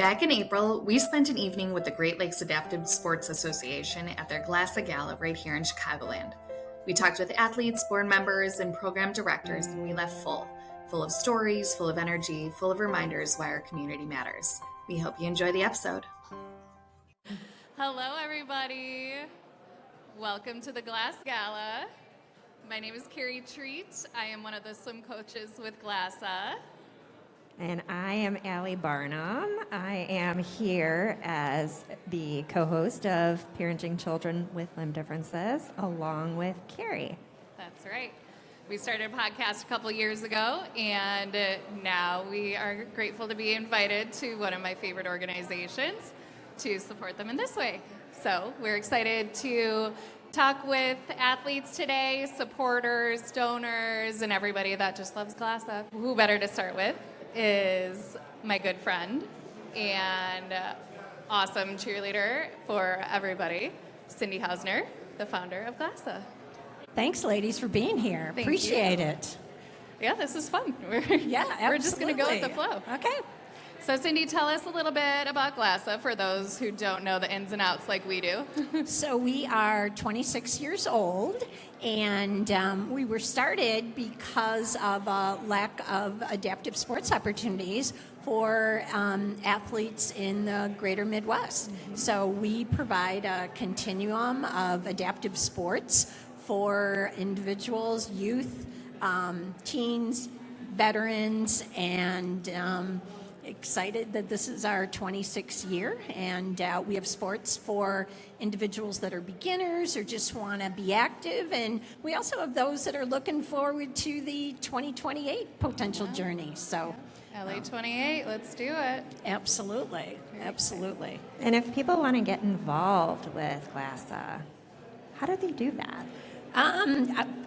Back in April, we spent an evening with the Great Lakes Adaptive Sports Association at their GLASA Gala right here in Chicagoland. We talked with athletes, board members, and program directors, and we left full of stories, full of energy, full of reminders why our community matters. We hope you enjoy the episode. Hello, everybody. Welcome to the GLASA Gala. My name is Kari. I am one of the swim coaches with GLASA. And I am Allie Barnum. I am here as the co-host of Parenting Children with Limb Differences, along with Kari. That's right. We started a podcast a couple years ago, and now we are grateful to be invited to one of my favorite organizations to support them in this way. So we're excited to talk with athletes today, supporters, donors, and everybody that just loves GLASA. Who better to start with is my good friend and awesome cheerleader for everybody, Cindy Hausner, the founder of GLASA. Thanks, ladies, for being here. Thank Appreciate you. it. Yeah, this is fun. Yeah, absolutely. We're just going to go with the flow. Okay. So, Cindy, tell us a little bit about GLASA for those who don't know the ins and outs like we do. So we are 26 years old, and we were started because of a lack of adaptive sports opportunities for athletes in the greater Midwest. Mm-hmm. So we provide a continuum of adaptive sports for individuals, youth, teens, veterans, and excited that this is our 26th year, and we have sports for individuals that are beginners or just want to be active, and we also have those that are looking forward to the 2028 potential journey. So LA 28, let's do it. Absolutely. Absolutely. And if people want to get involved with GLASA, how do they do that?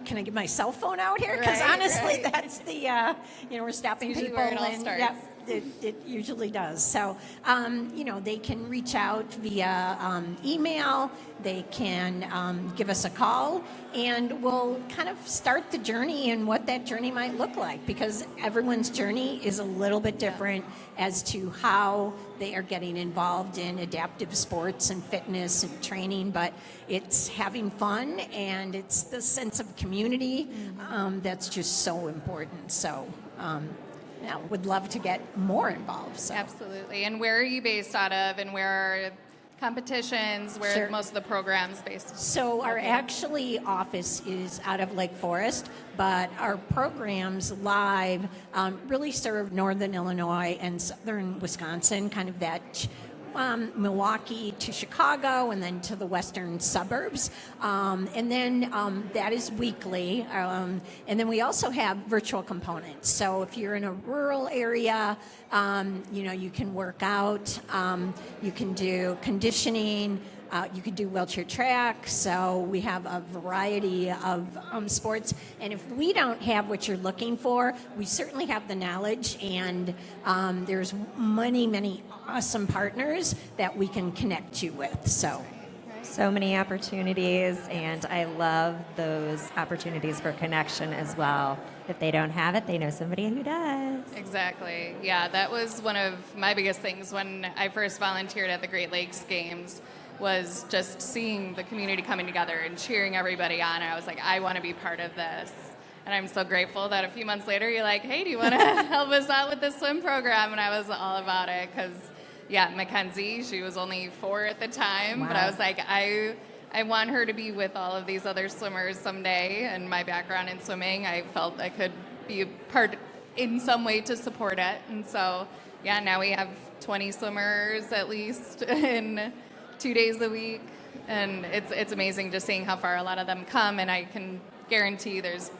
Can I get my cell phone out here? Because honestly, that's the, we're stopping usually people. where it all starts. Yep, it usually does. So, they can reach out via email. They can give us a call, and we'll kind of start the journey and what that journey might look like, because everyone's journey is a little bit different as to how they are getting involved in adaptive sports and fitness and training, but it's having fun, and it's the sense of community that's just so important. So, would love to get more involved. So. Absolutely. And where are you based out of, and where are competitions, where Sure. are most of the programs based? So our actually office is out of Lake Forest, but our programs live really serve northern Illinois and southern Wisconsin, kind of that Milwaukee to Chicago and then to the western suburbs. And then that is weekly. And then we also have virtual components. So if you're in a rural area, you can work out, you can do conditioning, you could do wheelchair track. So we have a variety of sports. And if we don't have what you're looking for, we certainly have the knowledge. And there's many awesome partners that we can connect you with. So many opportunities, and I love those opportunities for connection as well. If they don't have it, they know somebody who does. Exactly. Yeah, that was one of my biggest things when I first volunteered at the Great Lakes Games, was just seeing the community coming together and cheering everybody on. And I was like, I want to be part of this. And I'm so grateful that a few months later, you're like, hey, do you want to help us out with this swim program? And I was all about it because, Mackenzie, she was only 4 at the time. Wow. But I was like, I want her to be with all of these other swimmers someday. And my background in swimming, I felt I could be a part in some way to support it. And so, now we have 20 swimmers at least in 2 days a week, and it's amazing just seeing how far a lot of them come, and I can guarantee there's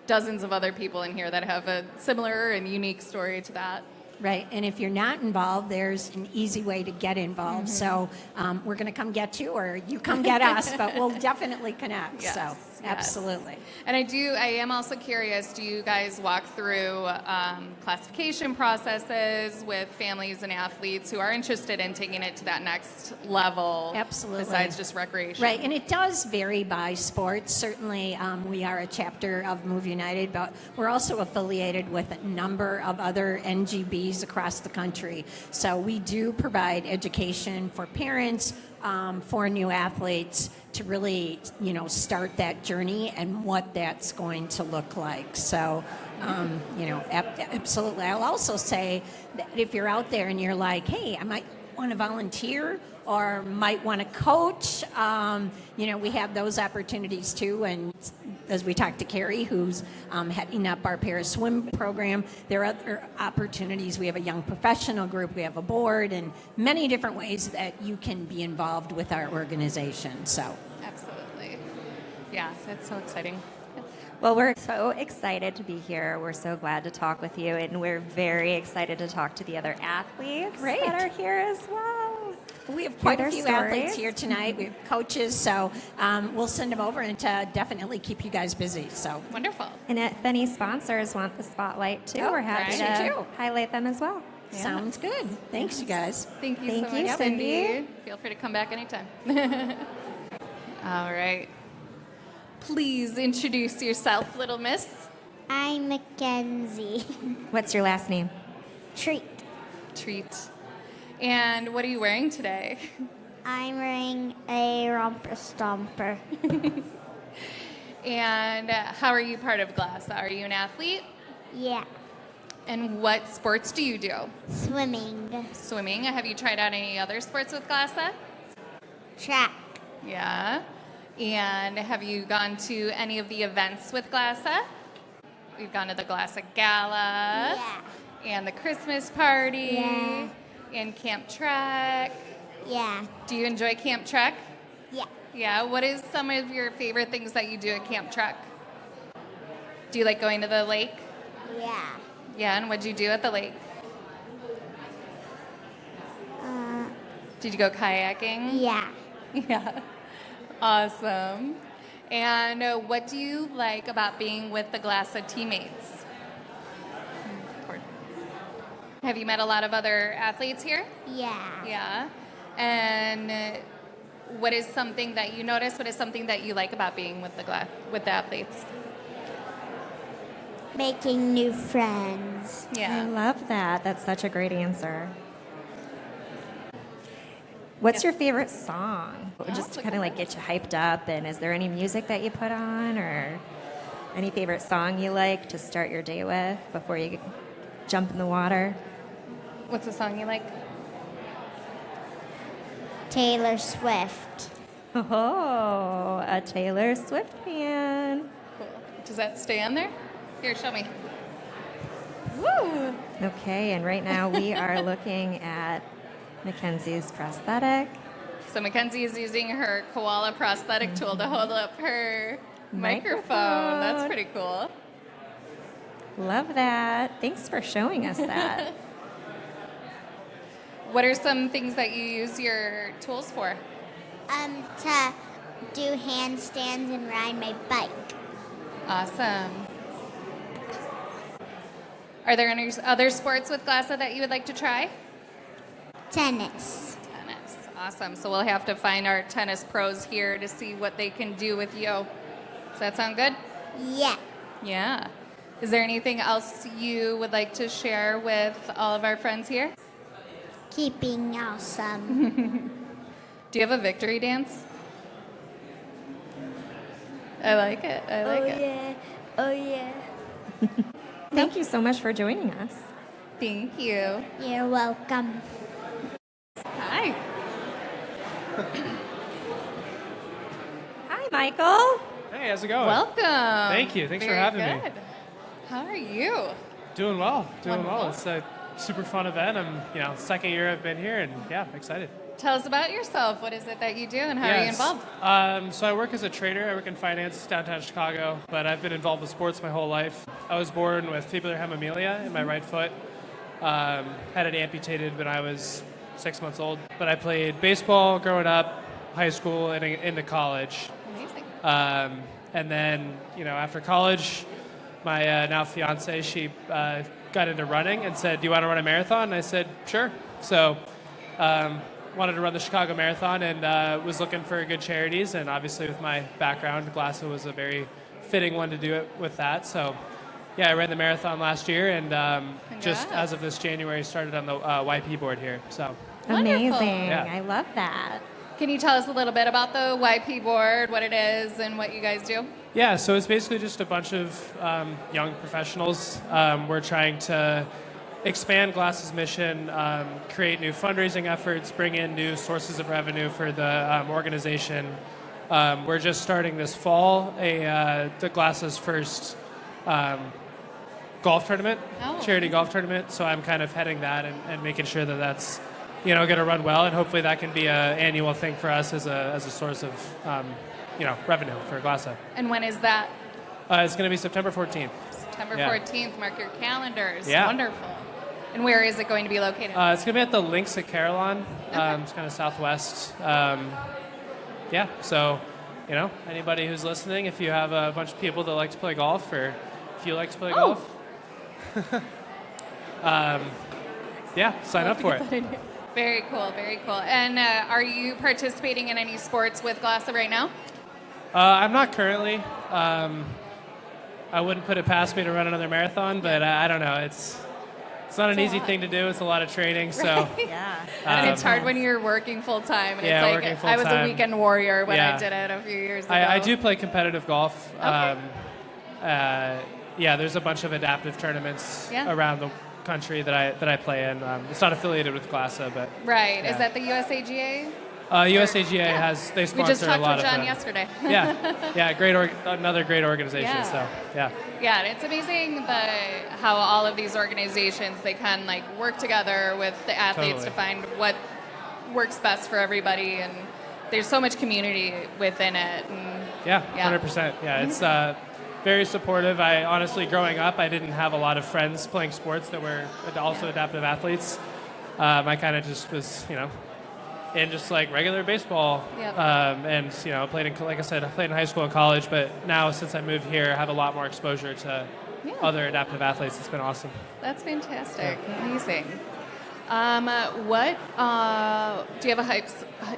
dozens of other people in here that have a similar and unique story to that. Right, and if you're not involved, there's an easy way to get involved. So we're going to come get you, or you come get us, but we'll definitely connect. Yes, so absolutely. And I am also curious, do you guys walk through classification processes with families and athletes who are interested in taking it to that next level? Absolutely. Besides just recreation. Right, and it does vary by sport. Certainly, we are a chapter of Move United, but we're also affiliated with a number of other NGB cities across the country. So we do provide education for parents, for new athletes to really, start that journey and what that's going to look like. So, absolutely. I'll also say that if you're out there and you're like, hey, I might want to volunteer or might want to coach, we have those opportunities too. And as we talked to Kari, who's heading up our Paris swim program, there are other opportunities. We have a young professional group, we have a board, and many different ways that you can be involved with our organization. So, Absolutely. Yeah, that's so exciting. Well, we're so excited to be here. We're so glad to talk with you, and we're very excited to talk to the other athletes that are here as well. We have quite a few athletes stories. here tonight. We have coaches, so we'll send them over and to definitely keep you guys busy. So Wonderful. And if any sponsors want the spotlight too, Oh, we're happy right. to highlight them as well. Yeah. sounds good. Thanks, you guys. Thank you Thank so you, much, Cindy. Feel free to come back anytime. All right. Please introduce yourself, little miss. I'm Mackenzie. What's your last name? Treat. Treat. And what are you wearing today? I'm wearing a romper stomper. And how are you part of GLASA? Are you an athlete? Yeah. And what sports do you do? Swimming. Swimming. Have you tried out any other sports with GLASA? Track. Yeah. And have you gone to any of the events with GLASA? We've gone to the GLASA Gala. Yeah. And the Christmas party. Yeah. And Camp Trek. Yeah. Do you enjoy Camp Trek? Yeah. Yeah. What is some of your favorite things that you do at Camp Trek? Do you like going to the lake? Yeah. Yeah, and what'd you do at the lake? Did you go kayaking? Yeah. Yeah. Awesome. And what do you like about being with the GLASA teammates? Have you met a lot of other athletes here? Yeah. Yeah. And what is something that you notice? What is something that you like about being with the athletes? Making new friends. I Yeah. love that. That's such a great answer. What's your favorite song? Just to kind of like get you hyped up. And is there any music that you put on or any favorite song you like to start your day with before you jump in the water? What's a song you like? Taylor Swift. Oh, a Taylor Swift fan. Cool. Does that stay on there? Here, show me. Woo! Okay, and right now we are looking at Mackenzie's prosthetic. So Mackenzie is using her koala prosthetic tool to hold up her microphone. That's Microphone. pretty cool. Love that. Thanks for showing us that. What are some things that you use your tools for? To do handstands and ride my bike. Awesome. Are there any other sports with GLASA that you would like to try? Tennis. Tennis. Awesome. So we'll have to find our tennis pros here to see what they can do with you. Does that sound good? Yeah. Yeah. Is there anything else you would like to share with all of our friends here? Keeping awesome. Do you have a victory dance? I like it. I like it. Yeah. Oh yeah. Thank you so much for joining us. Thank you. You're welcome. Hi. Hi, Michael. Hey, how's it going? Welcome. Thank you. Thanks for Very having me. good. How are you? Doing well. Doing well. Wonderful. It's a super fun event. I'm, second year I've been here, and yeah, I'm excited. Tell us about yourself. What is it that you do and how are you Yes. involved? So I work as a trader. I work in finance downtown Chicago, but I've been involved with sports my whole life. I was born with fibular hemimelia in my right foot. Had it amputated when I was 6 months old. But I played baseball growing up, high school, and into college. Amazing. And then, after college, my now fiance, she got into running and said, "Do you want to run a marathon?" And I said, "Sure." So, wanted to run the Chicago Marathon and was looking for good charities. And obviously, with my background, GLASA was a very fitting one to do it with that. So, Yeah, I ran the marathon last year, and just Congrats. as of this January, started on the YP board here. So Amazing. Wonderful. Yeah. I love that. Can you tell us a little bit about the YP board, what it is, and what you guys do? yeah, so it's basically just a bunch of young professionals. We're trying to expand GLASA's mission, create new fundraising efforts, bring in new sources of revenue for the organization. We're just starting this fall the GLASA's first golf tournament, charity golf tournament. So I'm kind of heading that and making sure that that's going to run well, and hopefully that can be an annual thing for us as a source of revenue for GLASA. And when is that? It's going to be September 14th. September Yeah. 14th. Mark your calendars. Yeah. Wonderful. And where is it going to be located? It's going to be at the Links at Chicagoland. It's kind of southwest. So anybody who's listening, if you have a bunch of people that like to play golf, or if you like to play golf, sign up for it. Very cool, very cool. And are you participating in any sports with GLASA right now? I'm not currently. I wouldn't put it past me to run another marathon, but I don't know. It's not an easy thing to do. It's a lot of training, so Yeah. And it's hard when you're working full time. And Yeah, it's working like I was a full-time. weekend warrior when Yeah. I did it a few years ago. I do play competitive golf. Okay. There's a bunch of adaptive tournaments Yeah. around the country that I play in. It's not affiliated with GLASA, but Right. Yeah. Is that the USAGA? USAGA they We sponsor just a talked lot with of John them. yesterday. Another great organization. Yeah. So yeah. Yeah, and it's amazing how all of these organizations, they can work together with the athletes Totally. to find what works best for everybody, and there's so much community within it. And Yeah, Yeah. 100%. Yeah, it's very supportive. I honestly, growing up, I didn't have a lot of friends playing sports that were also adaptive athletes. I kind of just was, in just regular baseball, Yep. and played in, like I said, I played in high school and college. But now, since I moved here, I have a lot more exposure to other adaptive athletes. It's been awesome. That's fantastic. Amazing. What do you have a hype?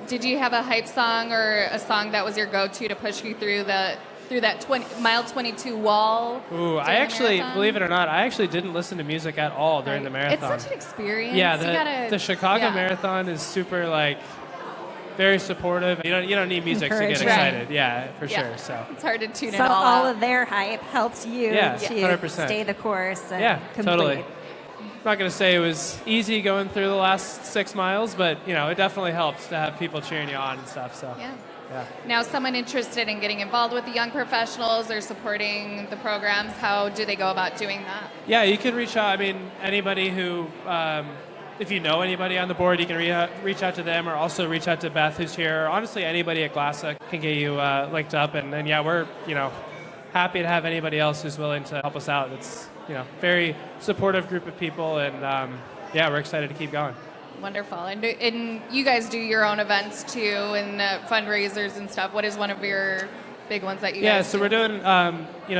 Did you have a hype song or a song that was your go-to to push you through that mile 22 wall? Ooh, I during the actually, marathon? believe it or not, I actually didn't listen to music at all during the marathon. It's such an experience. Yeah, the Chicago yeah. Marathon is super very supportive. You don't need music to get Encouraging. excited. Yeah, for Yeah. sure. So It's hard to tune it So all all out. of their hype helps you Yeah, to 100%. stay the course and yeah, complete. totally. I'm not gonna say it was easy going through the last 6 miles, but it definitely helps to have people cheering you on and stuff. So Yeah. yeah. Now, someone interested in getting involved with the young professionals or supporting the programs, how do they go about doing that? Yeah, you can reach out. I mean, anybody who, if you know anybody on the board, you can reach out to them, or also reach out to Beth, who's here. Or honestly, anybody at GLASA can get you linked up. And then, yeah, we're, happy to have anybody else who's willing to help us out. It's, very supportive group of people. And, we're excited to keep going. Wonderful. And you guys do your own events too, and fundraisers and stuff. What is one of your big ones that you Yeah, guys so do? we're doing,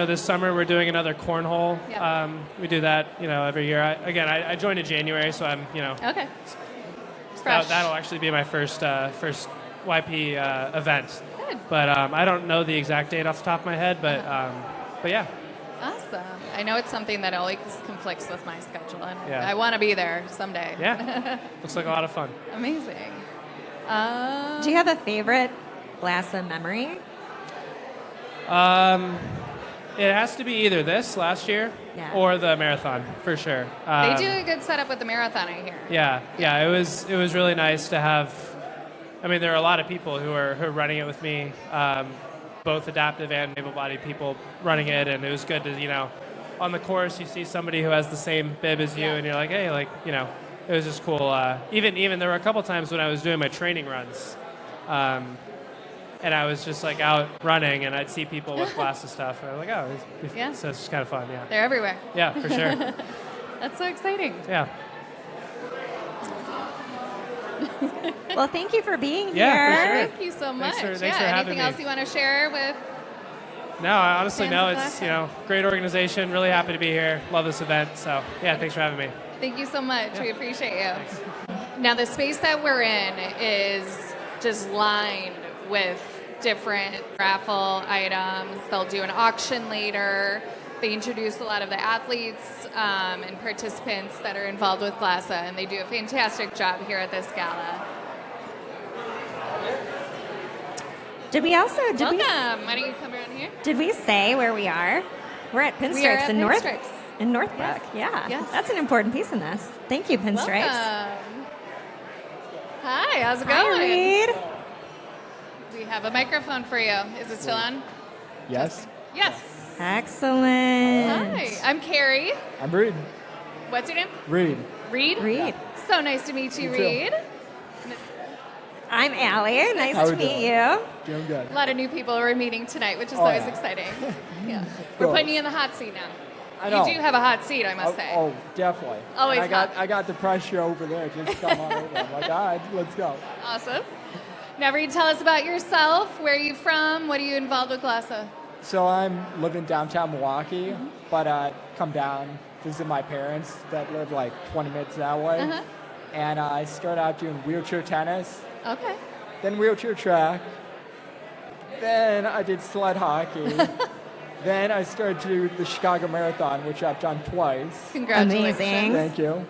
this summer we're doing another cornhole. Yeah. We do that, every year. I joined in January, so I'm, Okay. Fresh. that'll actually be my first YP event. Good. But I don't know the exact date off the top of my head, but yeah. Awesome. I know it's something that always conflicts with my schedule, and Yeah. I want to be there someday. Yeah, looks like a lot of fun. Amazing. Do you have a favorite GLASA memory? It has to be either this last year Yeah. or the marathon for sure. They do a good setup with the marathon, I hear. Yeah. It was really nice to have. I mean, there are a lot of people who are running it with me, both adaptive and able-bodied people running it, and it was good to on the course you see somebody who has the same bib as you, Yeah. and you're like, hey, it was just cool. Even there were a couple times when I was doing my training runs. And I was just out running, and I'd see people with GLASA stuff, and I was like, oh, Yeah. so it's just kind of fun, yeah. They're everywhere. Yeah, for sure. That's so exciting. Yeah. Well, thank you for being Yeah, here. for sure. Thank you so much. Thanks for having anything me. else you want to share with? No, I honestly, Fans no, of it's, GLASA. great organization. Really happy to be here. Love this event. So, yeah, thanks for having me. Thank you so much. We appreciate you. Now, the space that we're in is just lined with different raffle items. They'll do an auction later. They introduce a lot of the athletes and participants that are involved with GLASA, and they do a fantastic job here at this gala. Did we Welcome. Why don't you come around here? Did we say where we are? We're at Pinstripes We are at in Pinstripes. Northbrook. Yes. Yeah. Yes. That's an important piece in this. Thank you, Pinstripes. Welcome. Hi, how's it Hi, going? Reed. We have a microphone for you. Is it still on? Yes. Yes. Excellent. Hi, I'm Kari. I'm Reed. What's your name? Reed. Reed? Reed. So nice to meet you, You too. Reed. I'm Allie. Nice How to we meet doing? you. Doing good. A lot of new people we're meeting tonight, which is Oh, always yeah. exciting. Yeah. We're putting you in the hot seat now. I know. You do have a hot seat, I must say. Oh, definitely. Always And I hot. got the pressure over there. Just come on over. I'm like, all right, let's go. Awesome. Now, Reed, tell us about yourself. Where are you from? What are you involved with GLASA? So I'm living downtown Milwaukee, but I come down, visit my parents that live like 20 minutes that way. Uh-huh. And I started out doing wheelchair tennis, Okay. then wheelchair track, then I did sled hockey. Then I started to do the Chicago Marathon, which I've done twice. Congratulations. Amazing. Thank you.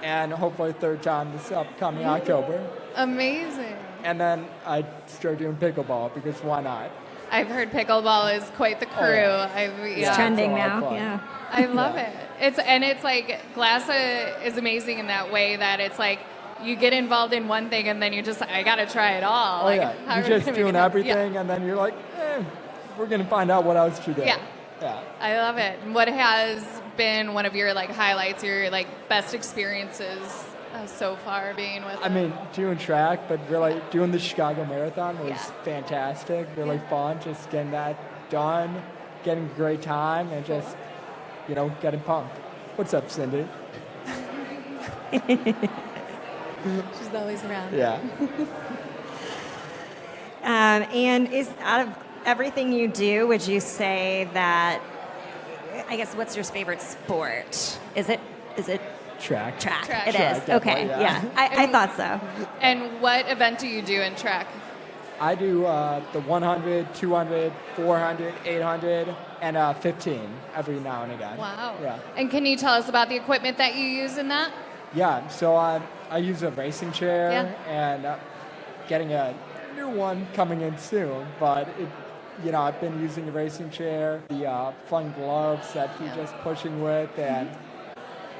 And hopefully third time this upcoming October. Amazing. And then I started doing pickleball because why not? I've heard pickleball is quite the crew. yeah. I've, It's trending It's a lot of now. fun. Yeah. I love it. It's like GLASA is amazing in that way that it's like you get involved in one thing and then you're just like, I gotta try it all. Oh like, yeah, how are you're we just gonna make doing it happen? everything, and then you're like, we're gonna find out what else to do. Yeah. Yeah. I love it. And what has been one of your like highlights, your like best experiences so far being with? I mean, doing track, but really doing the Chicago Marathon was Yeah. fantastic. Really fun, just getting that done, getting a great time, and just getting pumped. What's up, Cindy? She's always around. Yeah. And is out of everything you do, would you say that? I guess what's your favorite sport? Is it Track. track? Track. It Track, is. Okay. definitely, Yeah. yeah. I thought so. And what event do you do in track? I do the 100, 200, 400, 800, and 15 every now and again. Wow. Yeah. And can you tell us about the equipment that you use in that? Yeah, so I use a racing chair Yeah. and getting a new one coming in soon, but I've been using the racing chair, the fun gloves that you're just pushing with, and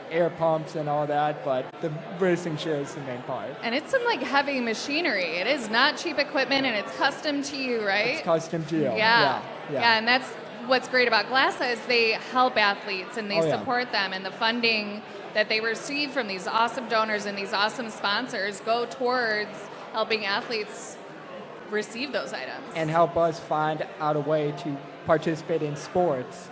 air pumps and all that, but the racing chair is the main part. And it's some like heavy machinery. It is not cheap equipment and it's custom to you, right? It's custom to you. Yeah. Yeah. And that's what's great about GLASA is they help athletes and they Oh, yeah. support them, and the funding that they receive from these awesome donors and these awesome sponsors go towards helping athletes receive those items. And help us find out a way to participate in sports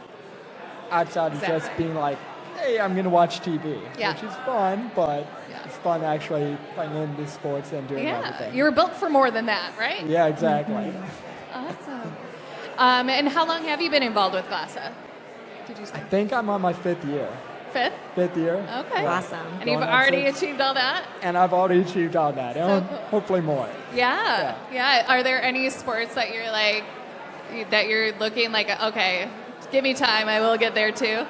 outside of just Exactly. being like, hey, I'm going to watch TV, Yeah. which is fun, but Yeah. it's fun actually playing into sports and doing yeah, everything. you were built for more than that, right? Yeah, exactly. Awesome. And how long have you been involved with GLASA? Did you say I think I'm on my fifth year. fifth? Fifth year. Okay. Yeah. Awesome. And you've Going on already six. achieved all that? And I've already achieved all that. And cool. hopefully more. Yeah. Are there any sports that you're like, that you're looking like, okay, give me time, I will get there too?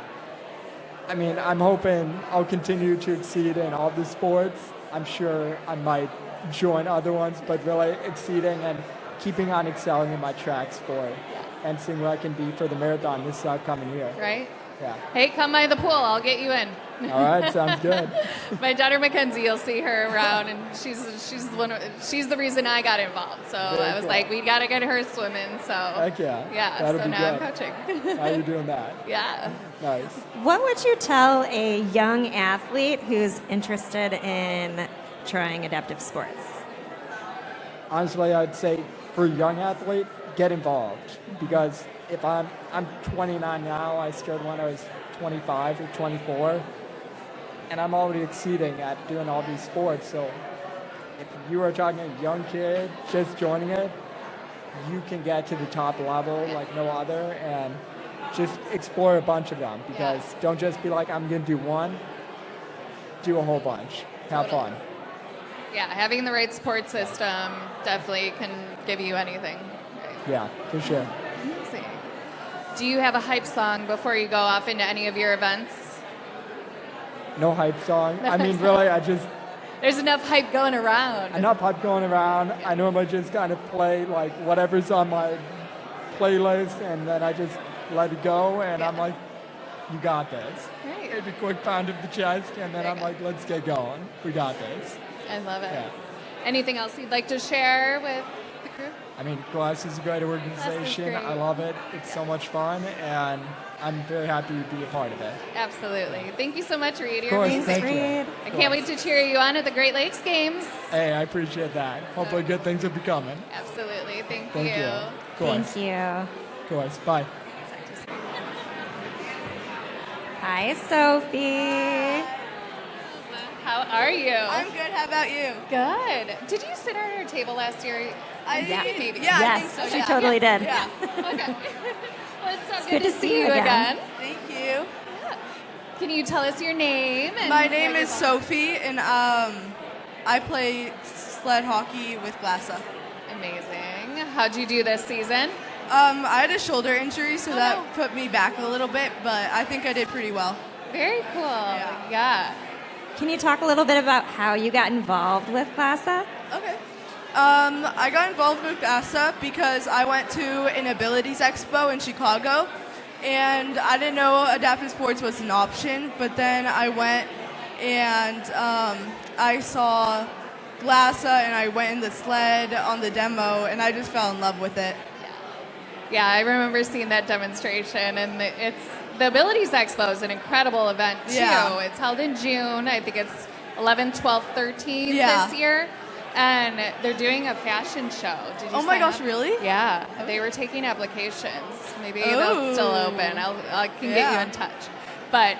I mean, I'm hoping I'll continue to exceed in all the sports. I'm sure I might join other ones, but really exceeding and keeping on excelling in my track sport and seeing what I can be for the marathon this upcoming year. Right? Yeah. Hey, come by the pool, I'll get you in. All right, sounds good. My daughter Mackenzie, you'll see her around, and she's the reason I got involved. So Very I was cool. like, we got to get her swimming. So Heck yeah. yeah. That'll So be now I'm good. coaching. How are you doing that? Yeah. Nice. What would you tell a young athlete who's interested in trying adaptive sports? Honestly, I'd say for a young athlete, get involved because if I'm 29 now, I started when I was 25 or 24, and I'm already exceeding at doing all these sports. So if you are talking a young kid just joining it, you can get to the top level like no other, and just explore a bunch of them because don't just be like, I'm going to do one, do a whole bunch. Have fun. Yeah, having the right support system definitely can give you anything. Right? Yeah, for sure. Amazing. Do you have a hype song before you go off into any of your events? No hype song. I mean, really, There's enough hype going around. enough hype going around. I normally just kind of play like whatever's on my playlist, and then I just let it go, and I'm like, you got this. Great. Maybe a quick pound of the chest, and then I'm like, let's get going. We got this. I love it. Yeah. Anything else you'd like to share with the crew? I mean, GLASA is a great organization. great. I love it. It's so much fun, and I'm very happy to be a part of it. Absolutely. Thank you so much, Reed. Of course, You're thank amazing. you. Reed. I can't wait to cheer you on at the Great Lakes Games. Hey, I appreciate that. Hopefully good things will be coming. Absolutely. Thank Thank you. you. Of course. Thank you. Of course. Bye. Hi, Sophie. How are you? I'm good. How about you? Good. Did you sit at our table last year? I Yeah. think, Maybe. yeah, I Yes, think so. she Yeah. totally did. Yeah. Okay. Well, it's so good to see you again. Thank you. Can you tell us your name? And My name what is you're Sophie, and I play sled hockey with GLASA. Amazing. How'd you do this season? I had a shoulder injury, so Oh, that no. put me back a little bit, but I think I did pretty well. Very cool. Yeah. Can you talk a little bit about how you got involved with GLASA? Okay. I got involved with GLASA because I went to an abilities expo in Chicago, and I didn't know adaptive sports was an option, but then I went and I saw GLASA, and I went in the sled on the demo, and I just fell in love with it. Yeah, I remember seeing that demonstration, and the Abilities Expo is an incredible event too. Yeah. It's held in June. I think it's 11th, 12th, 13th Yeah. this year, and they're doing a fashion show. Did you Oh my sign gosh, up? really? Yeah, they were taking applications. Maybe they'll still Ooh. open. I can get you Yeah. in touch. But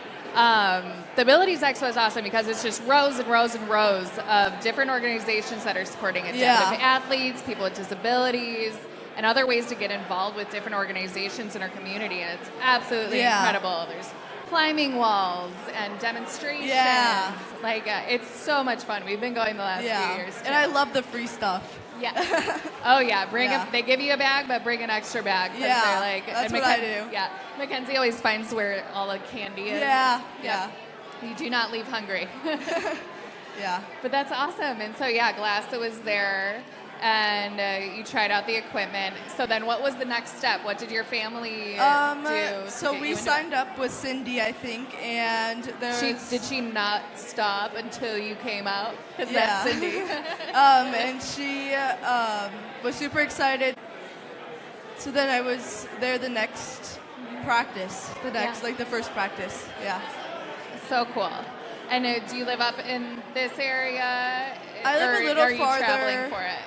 the Abilities Expo is awesome because it's just rows and rows and rows of different organizations that are supporting adaptive athletes, people with disabilities, and other ways to get involved with different organizations in our community. And it's absolutely incredible. There's climbing walls and demonstrations. Yeah. Like, it's so much fun. We've been going the last few years. And I love the free stuff. Yeah. Oh yeah. Yeah. They give you a bag, but bring an extra bag. 'Cause Yeah, they're like, that's and what I do. Yeah. Mackenzie always finds where all the candy is. Yeah, Yep. You do not leave hungry. Yeah. But that's awesome. And so yeah, GLASA was there, and you tried out the equipment. So then, what was the next step? What did your family do? So we signed up with Cindy, I think, and Did she not stop until you came out? Because Yeah. that's Cindy. and she was super excited. So then I was there the next practice, the first practice. Yeah. So cool. And do you live up in this area? I live or a little are you farther. traveling for it?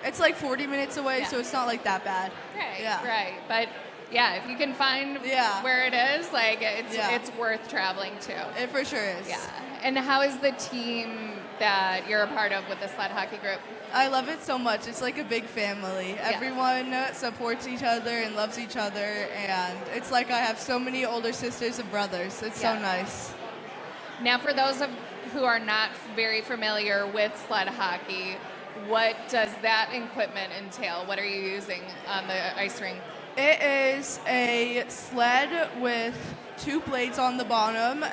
It's like 40 minutes away, Yeah. so it's not like that bad. Right, Yeah. right. But yeah, if you can find where it is, like it's worth traveling to. It for sure is. Yeah. And how is the team that you're a part of with the sled hockey group? I love it so much. It's like a big family. Everyone supports each other and loves each other, and it's like I have so many older sisters and brothers. It's so nice. Now, for those who are not very familiar with sled hockey, what does that equipment entail? What are you using on the ice rink? It is a sled with 2 blades on the bottom.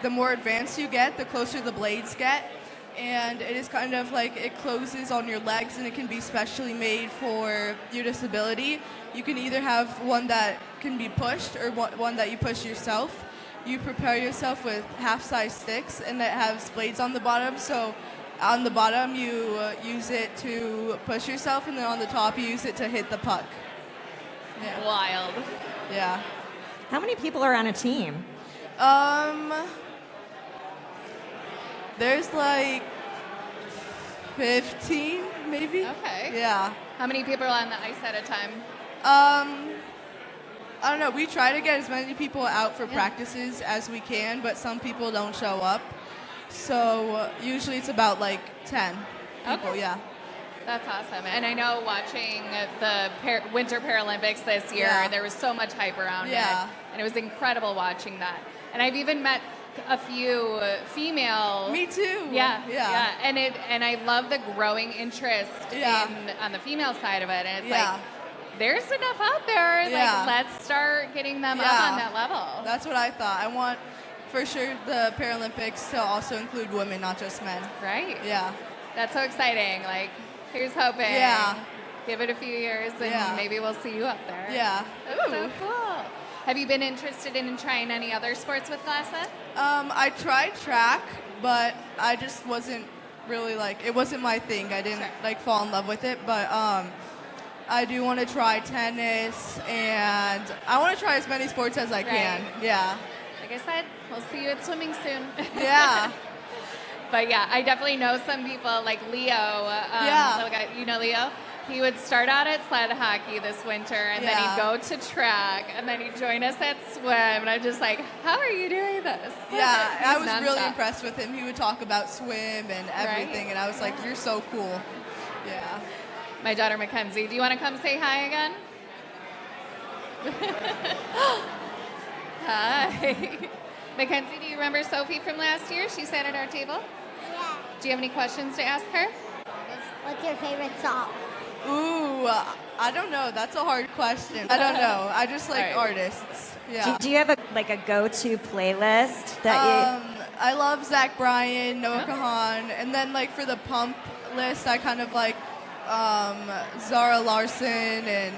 The more advanced you get, the closer the blades get. And it is kind of like it closes on your legs, and it can be specially made for your disability. You can either have one that can be pushed or one that you push yourself. You prepare yourself with half-size sticks, and it has blades on the bottom. So on the bottom, you use it to push yourself, and then on the top, you use it to hit the puck. Yeah. Wild. Yeah. How many people are on a team? There's like 15, maybe. Okay. Yeah. How many people are on the ice at a time? I don't know. We try to get as many people out for practices as we can, but some people don't show up. So usually it's about like 10 people. Okay. Yeah. That's awesome. And I know watching the Winter Paralympics this year, there was so much hype around it. And it was incredible watching that. And I've even met a few female. Me too. Yeah. And I love the growing interest on the female side of it. And it's like there's enough out there. Yeah. Like, let's start getting them up Yeah. on that level. That's what I thought. I want, for sure, the Paralympics to also include women, not just men. Right. Yeah. That's so exciting. Like, here's hoping. Yeah. Give it a few years, and maybe we'll see you up there. Yeah. That's so cool. Have you been interested in trying any other sports with GLASA? I tried track, but I just wasn't really it wasn't my thing. I didn't fall in love with it, but I do want to try tennis, and I want to try as many sports as I can. Yeah. Like I said, we'll see you at swimming soon. Yeah. But yeah, I definitely know some people like Leo. Little guy, you know Leo? He would start out at sled hockey this winter, and then he'd go to track, and then he'd join us at swim. And I'm just like, how are you doing this? Yeah, I was nonstop. really impressed with him. He would talk about swim and everything, and I was like, you're so cool. Yeah. My daughter Mackenzie, do you want to come say hi again? Hi. Mackenzie, do you remember Sophie from last year? She sat at our table. Yeah. Do you have any questions to ask her? What's your favorite song? Ooh, I don't know. That's a hard question. I don't know. I just like artists. Yeah. Do you have a go-to playlist that I love Zach Bryan, Noah Kahan, and then for the pump list, I kind of like Zara Larson and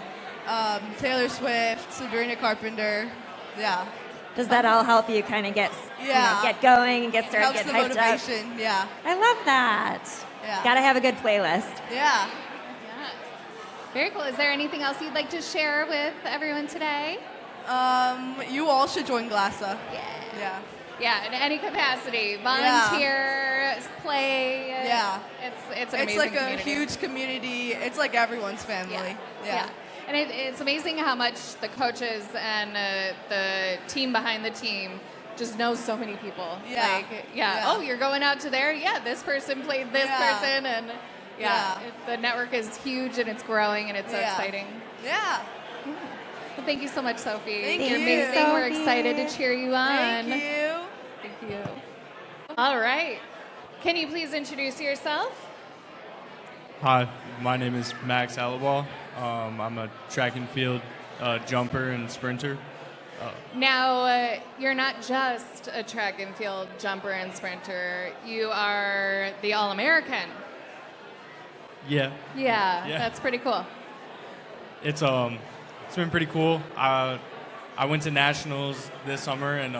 Taylor Swift, Sabrina Carpenter. Yeah. does that all help you kind of get get going and get started, Helps get the hyped motivation. up? Yeah. I love that. Yeah. Gotta have a good playlist. Yeah. Yes. Very cool. Is there anything else you'd like to share with everyone today? You all should join GLASA. Yeah. Yeah. Yeah, in any capacity, volunteer, play. Yeah. It's an amazing It's like a community. huge community. It's like everyone's family. Yeah. And it's amazing how much the coaches and the team behind the team just knows so many people. Yeah. Oh, you're going out to there? Yeah, this person played this person. And the network is huge and it's growing and it's so exciting. Yeah. Well, thank you so much, Sophie. Thank You're you. amazing. We're Sophie. excited to cheer you on. Thank you. Thank you. All right. Can you please introduce yourself? Hi, my name is Max Alabal. I'm a track and field jumper and sprinter. Now, you're not just a track and field jumper and sprinter. You are the All-American. Yeah, Yeah, Yeah. that's pretty cool. it's been pretty cool. I went to nationals this summer and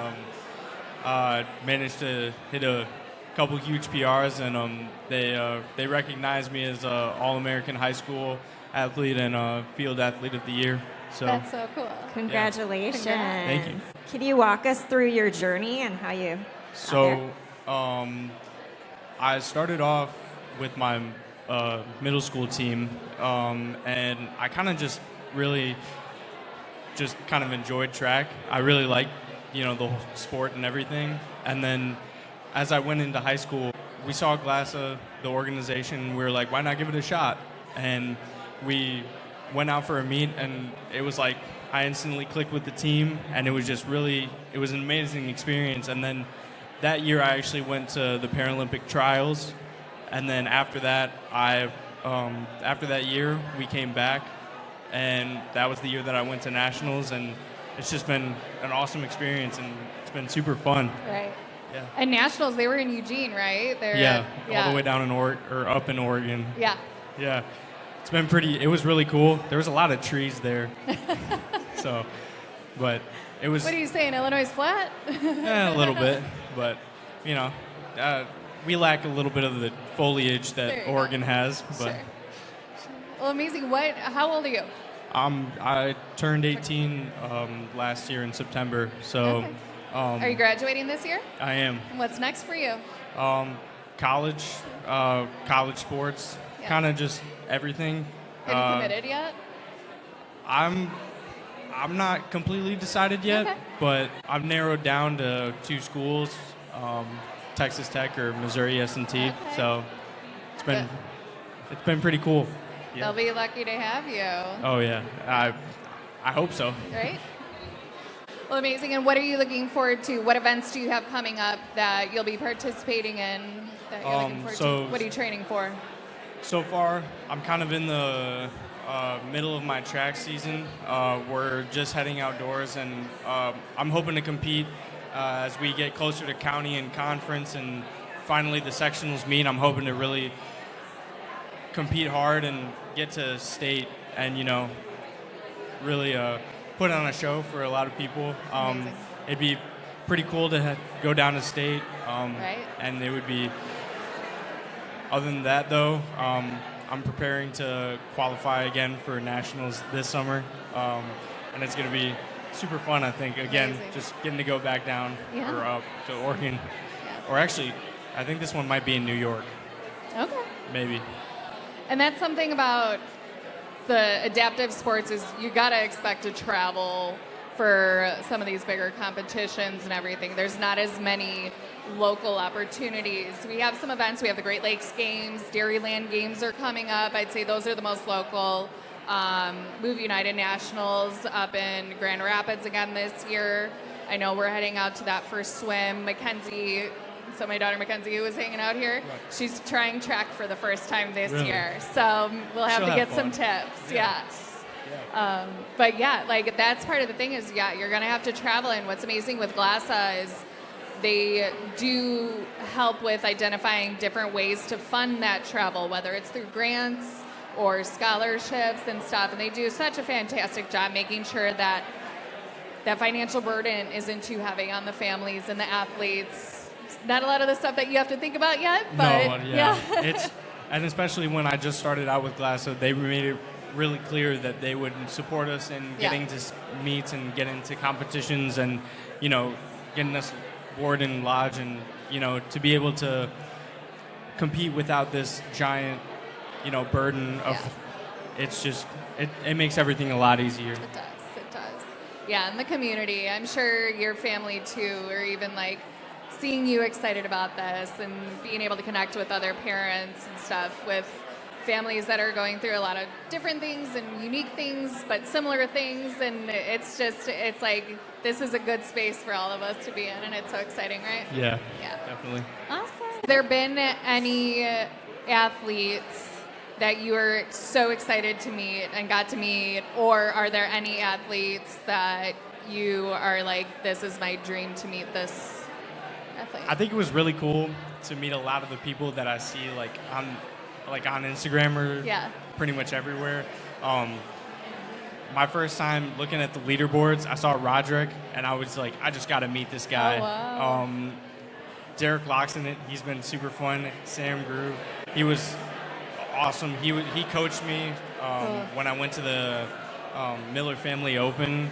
managed to hit a couple huge PRs, and they recognized me as All-American high school athlete and field athlete of the year. So That's so cool. Congratulations. Congrats. Thank you. Can you walk us through your journey and how you So, I started off with my middle school team, and I kind of just really kind of enjoyed track. I really liked, the whole sport and everything. And then as I went into high school, we saw GLASA, the organization, we were like, why not give it a shot? And we went out for a meet, and it was like I instantly clicked with the team, and it was just really, it was an amazing experience. And then that year I actually went to the Paralympic trials, and then after that after that year we came back, and that was the year that I went to nationals, and it's just been an awesome experience, and it's been super fun. Right. Yeah. And nationals, they were in Eugene, right? All the way down in up in Oregon. Yeah. Yeah. It's been it was really cool. There was a lot of trees there. But it was What are you saying? Illinois is flat? a little bit, but we lack a little bit of the foliage There that you Oregon has. But Sure. Well, amazing. How old are you? I turned 18 last year in September, so Okay. Are you graduating this year? I am. What's next for you? College sports, Yeah. kind of just everything. Have you committed yet? I'm not completely decided yet, Okay. but I've narrowed down to 2 schools, Texas Tech or Missouri S&T. Okay. So it's been pretty cool. They'll be lucky to have you, Oh yeah, I hope so. right? Well, amazing. And what are you looking forward to? What events do you have coming up that you'll be participating in that you're looking forward so- to? What are you training for? So far, I'm kind of in the middle of my track season. We're just heading outdoors, and I'm hoping to compete as we get closer to county and conference, and finally the sectionals meet. I'm hoping to really compete hard and get to state, and really put on a show for a lot of people. It'd be pretty cool to go down to state, Right. and it would be. Other than that, though, I'm preparing to qualify again for nationals this summer, and it's going to be super fun. I think again, Amazing. just getting to go back down Yeah. or up to Oregon, Yeah. or actually, I think this one might be in New York, Okay. maybe. And that's something about the adaptive sports is you got to expect to travel for some of these bigger competitions and everything. There's not as many local opportunities. We have some events. We have the Great Lakes Games, Dairyland Games are coming up. I'd say those are the most local. Move United Nationals up in Grand Rapids again this year. I know we're heading out to that first swim. Mackenzie, so my daughter Mackenzie, who was hanging out here, she's trying track for the first time this Really? year. So we'll have She'll to have get some fun. tips. Yeah. Yes. But yeah, like that's part of the thing is, yeah, you're going to have to travel. And what's amazing with GLASA is they do help with identifying different ways to fund that travel, whether it's through grants or scholarships and stuff. And they do such a fantastic job making sure that that financial burden isn't too heavy on the families and the athletes. Not a lot of the stuff that you have to think about yet, but It's and especially when I just started out with GLASA, they made it really clear that they would support us in getting to meets and getting to competitions, and getting us board and lodge, and to be able to compete without this giant burden of it's just it makes everything a lot easier. It does. Yeah, and the community. I'm sure your family too, or even like seeing you excited about this and being able to connect with other parents and stuff, with families that are going through a lot of different things and unique things, but similar things. And it's like, this is a good space for all of us to be in, and it's so exciting, right? Yeah, Yeah. definitely. Awesome. Have there been any athletes that you were so excited to meet and got to meet, or are there any athletes that you are like, this is my dream to meet this athlete? I think it was really cool to meet a lot of the people that I see on Instagram or pretty much everywhere. My first time looking at the leaderboards, I saw Roderick, and I was like, I just got to meet this guy. Oh, wow. Derek Loxton, he's been super fun. Sam Groove, he was awesome. He coached me when I went to the Miller Family Open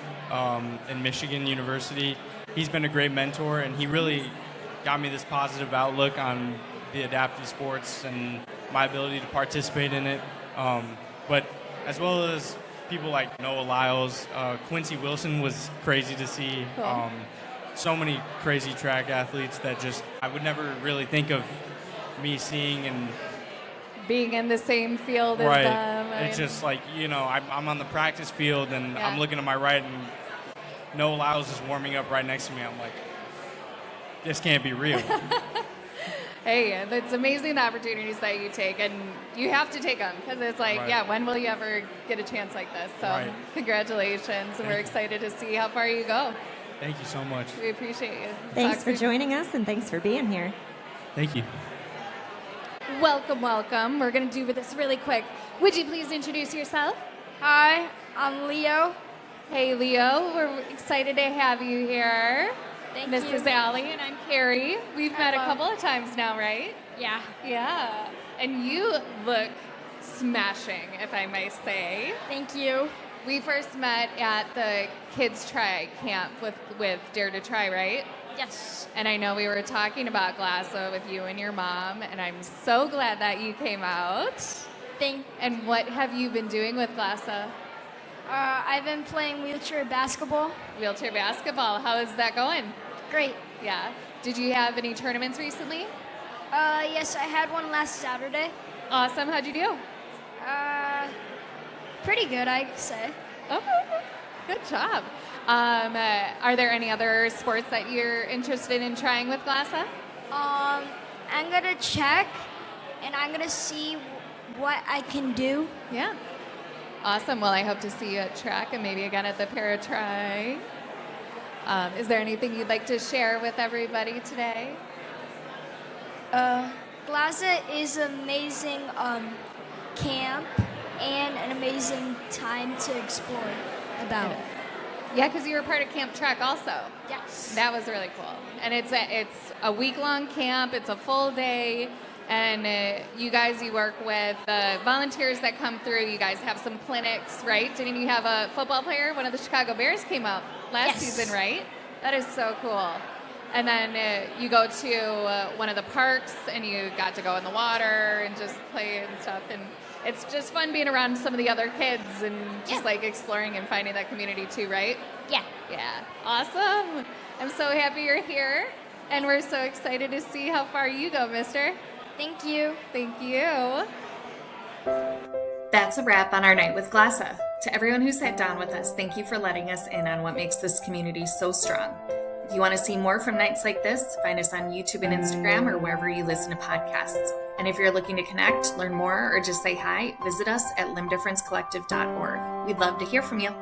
in Michigan University. He's been a great mentor, and he really got me this positive outlook on the adaptive sports and my ability to participate in it. But as well as people like Noah Lyles, Quincy Wilson was crazy to see. Cool. So many crazy track athletes that just I would never really think of me seeing, and Being in the same field as right. them. It's just like, I'm on the practice field, and Yeah. I'm looking to my right, and Noah Lyles is warming up right next to me. I'm like, this can't be real. Hey, it's amazing the opportunities that you take, and you have to take them, because it's like, Right. when will you ever get a chance like this? So Right. congratulations, and we're excited to see how far you go. Thank you so much. We appreciate you. Thanks Talk for soon. joining us, and thanks for being here. Thank you. Welcome. We're going to do this really quick. Would you please introduce yourself? Hi, I'm Leo. Hey, Leo. We're excited to have you here. Thank This you. is Allie, and I'm Kari. We've met a Hello. couple of times now, right? Yeah. Yeah. And you look smashing, if I may say. Thank you. We first met at the Kids Try Camp with Dare to Try, right? Yes. And I know we were talking about GLASA with you and your mom, and I'm so glad that you came out. And what have you been doing with GLASA? I've been playing wheelchair basketball. Wheelchair basketball. How is that going? Great. Yeah. Did you have any tournaments recently? Yes, I had one last Saturday. Awesome. How'd you do? Pretty good, I'd say. Okay. Good job. Are there any other sports that you're interested in trying with GLASA? I'm gonna check, and I'm gonna see what I can do. Yeah. Awesome. Well, I hope to see you at track and maybe again at the para-tri. Is there anything you'd like to share with everybody today? GLASA is an amazing camp and an amazing time to explore about. Yeah, because you were part of Camp Track also. Yes. That was really cool. And it's a week-long camp. It's a full day. And you work with the volunteers that come through. You guys have some clinics, right? Didn't you have a football player? One of the Chicago Bears came up last season, right? That is so cool. And then you go to one of the parks and you got to go in the water and just play and stuff. And it's just fun being around some of the other kids and just like exploring and finding that community too, right? Yeah. Yeah. Awesome. I'm so happy you're here. And we're so excited to see how far you go, mister. Thank you. Thank you. That's a wrap on our night with GLASA. To everyone who sat down with us, thank you for letting us in on what makes this community so strong. If you want to see more from nights like this, find us on YouTube and Instagram or wherever you listen to podcasts. And if you're looking to connect, learn more, or just say hi, visit us at limdifferencecollective.org. We'd love to hear from you.